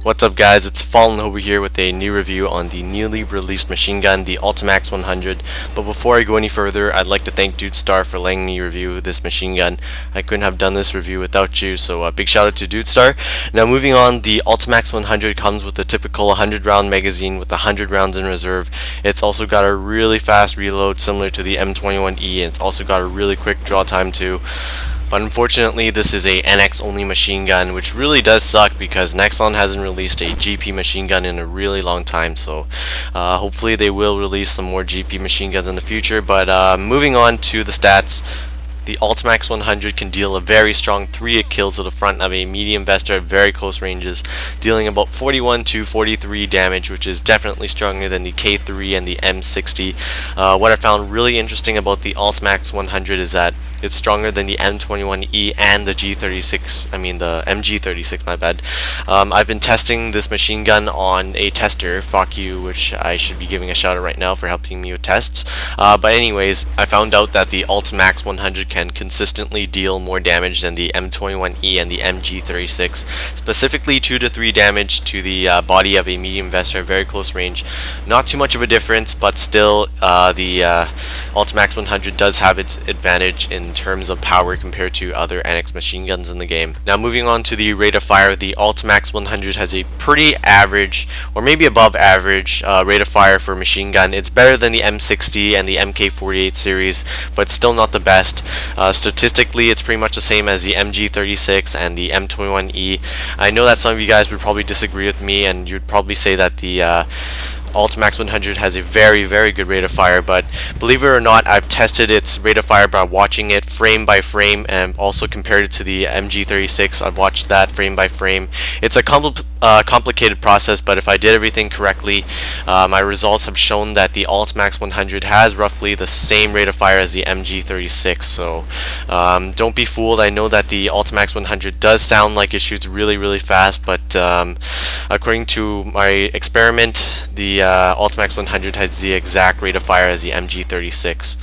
What's up guys, it's FallenHobo here with a new review on the newly released machine gun, the Ultimax 100. But before I go any further, I'd like to thank Dudestar for letting me review this machine gun. I couldn't have done this review without you, so big shout out to Dudestar. Now moving on, the Ultimax 100 comes with the typical 100 round magazine with 100 rounds in reserve. It's also got a really fast reload similar to the M21E, and it's also got a really quick draw time too. But unfortunately, this is a NX only machine gun, which really does suck because Nexon hasn't released a GP machine gun in a really long time. So hopefully they will release some more GP machine guns in the future. But moving on to the stats, the Ultimax 100 can deal a very strong 3-hit kill to the front of a medium vester at very close ranges, dealing about 41 to 43 damage, which is definitely stronger than the K3 and the M60. What I found really interesting about the Ultimax 100 is that it's stronger than the M21E and the the MG36, my bad. I've been testing this machine gun on a tester, fuck you, which I should be giving a shout out right now for helping me with tests. But anyways, I found out that the Ultimax 100 can consistently deal more damage than the M21E and the MG36, specifically 2 to 3 damage to the body of a medium vester at very close range. Not too much of a difference, but still the Ultimax 100 does have its advantage in terms of power compared to other NX machine guns in the game. Now moving on to the rate of fire, the Ultimax 100 has a pretty average, or maybe above average, rate of fire for a machine gun. It's better than the M60 and the MK48 series, but still not the best. Statistically, it's pretty much the same as the MG36 and the M21E. I know that some of you guys would probably disagree with me, and you'd probably say that the Ultimax 100 has a very good rate of fire, but believe it or not, I've tested its rate of fire by watching it frame by frame and also compared it to the MG36. I've watched that frame by frame. It's a complicated process, but if I did everything correctly, my results have shown that the Ultimax 100 has roughly the same rate of fire as the MG36, so don't be fooled. I know that the Ultimax 100 does sound like it shoots really fast, but according to my experiment, the Ultimax 100 has the exact rate of fire as the MG36.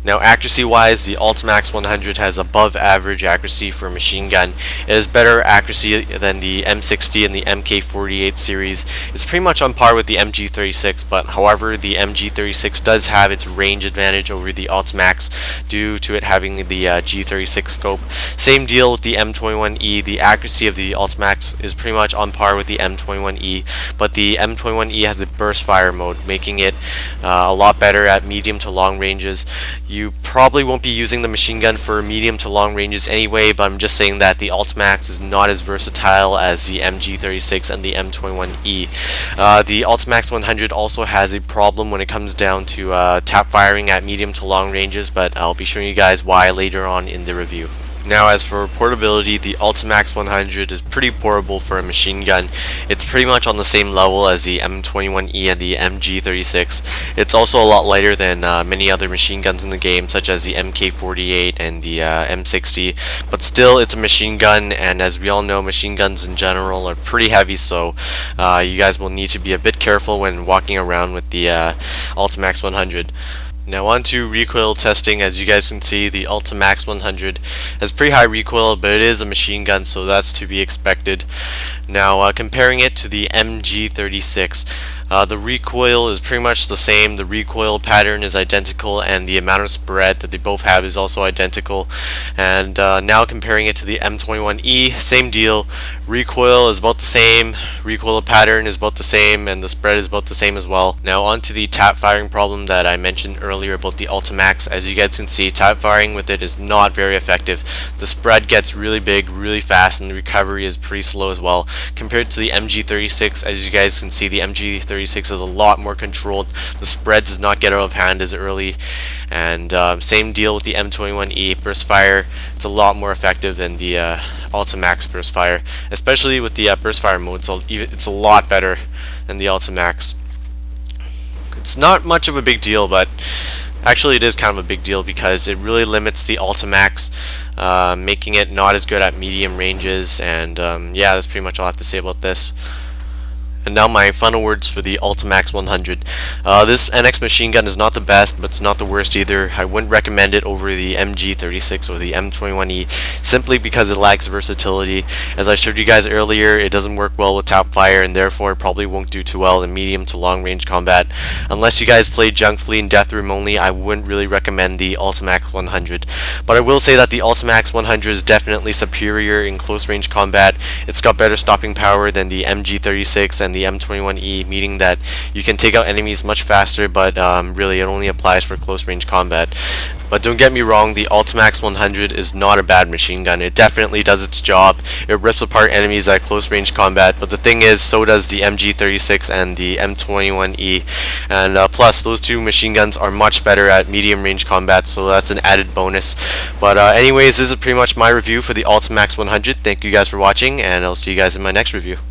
Now accuracy wise, the Ultimax 100 has above average accuracy for a machine gun. It has better accuracy than the M60 and the MK48 series. It's pretty much on par with the MG36, but however the MG36 does have its range advantage over the Ultimax due to it having the G36 scope. Same deal with the M21E. The accuracy of the Ultimax is pretty much on par with the M21E, but the M21E has a burst fire mode, making it a lot better at medium to long ranges. You probably won't be using the machine gun for medium to long ranges anyway, but I'm just saying that the Ultimax is not as versatile as the MG36 and the M21E. The Ultimax 100 also has a problem when it comes down to tap firing at medium to long ranges, but I'll be showing you guys why later on in the review. Now as for portability, the Ultimax 100 is pretty portable for a machine gun. It's pretty much on the same level as the M21E and the MG36. It's also a lot lighter than many other machine guns in the game, such as the MK48 and the M60, but still it's a machine gun, and as we all know, machine guns in general are pretty heavy, so you guys will need to be a bit careful when walking around with the Ultimax 100. Now on to recoil testing. As you guys can see, the Ultimax 100 has pretty high recoil, but it is a machine gun, so that's to be expected. Now comparing it to the MG36, the recoil is pretty much the same. The recoil pattern is identical, and the amount of spread that they both have is also identical. And now comparing it to the M21E, same deal. Recoil is about the same, recoil pattern is about the same, and the spread is about the same as well. Now on to the tap firing problem that I mentioned earlier about the Ultimax. As you guys can see, tap firing with it is not very effective. The spread gets really big, really fast, and the recovery is pretty slow as well. Compared to the MG36, as you guys can see, the MG36 is a lot more controlled. The spread does not get out of hand as early, and same deal with the M21E. Burst fire, it's a lot more effective than the Ultimax burst fire, especially with the burst fire mode. So it's a lot better than the Ultimax. It's not much of a big deal, but actually it is kind of a big deal because it really limits the Ultimax, making it not as good at medium ranges, and yeah, that's pretty much all I have to say about this. And now my final words for the Ultimax 100. This NX machine gun is not the best, but it's not the worst either. I wouldn't recommend it over the MG36 or the M21E simply because it lacks versatility. As I showed you guys earlier, it doesn't work well with tap fire and therefore it probably won't do too well in medium to long range combat. Unless you guys play Junk Flea and Deathroom only, I wouldn't really recommend the Ultimax 100. But I will say that the Ultimax 100 is definitely superior in close range combat. It's got better stopping power than the MG36 and the M21E, meaning that you can take out enemies much faster, but really it only applies for close range combat. But don't get me wrong, the Ultimax 100 is not a bad machine gun. It definitely does its job. It rips apart enemies at close range combat, but the thing is, so does the MG36 and the M21E. And plus, those two machine guns are much better at medium range combat, so that's an added bonus. But anyways, this is pretty much my review for the Ultimax 100. Thank you guys for watching, and I'll see you guys in my next review.